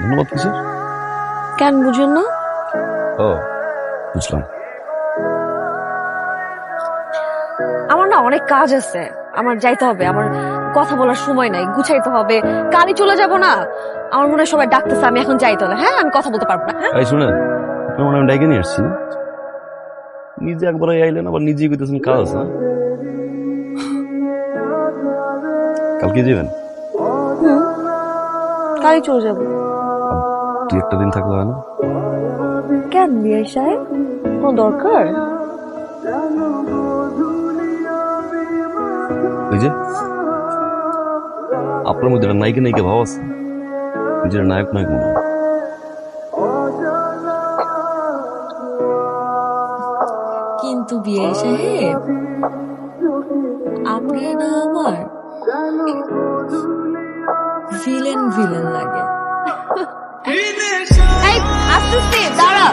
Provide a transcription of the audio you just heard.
ধন্যবাদ কিসের? কেন বুঝেন না? ও বুঝলাম। আমার না অনেক কাজ আছে, আমার যাইতে হবে, আমার কথা বলার সময় নাই, গুছাইতে হবে, কালই চলে যাব না। আমার মনে হয় সবাই ডাকতেছে, আমি এখন যাইতে হবে। হ্যাঁ, আমি কথা বলতে পারবো না। হ্যাঁ এই শুনেন, আপনার মনে হয় আমি ডাইকে নিয়ে আসছি না? নিজে একবার আইলেন, আবার নিজেই কইতেছেন কাজ আছে না? কালকে যাবেন? হুম, কালই চলে যাব। দুই একটা দিন থাকলে হয় না? কেন বিয়ে সাহেব, কোনো দরকার? ওই যে আপনার মধ্যে একটা নায়িকা নায়িকা ভাব আছে, নিজের নায়ক নায়ক মনে হয়। কিন্তু বিয়ে সাহেব, আপনি না আমার ভিলেন ভিলেন লাগে। এই আসতেছি, দাঁড়া।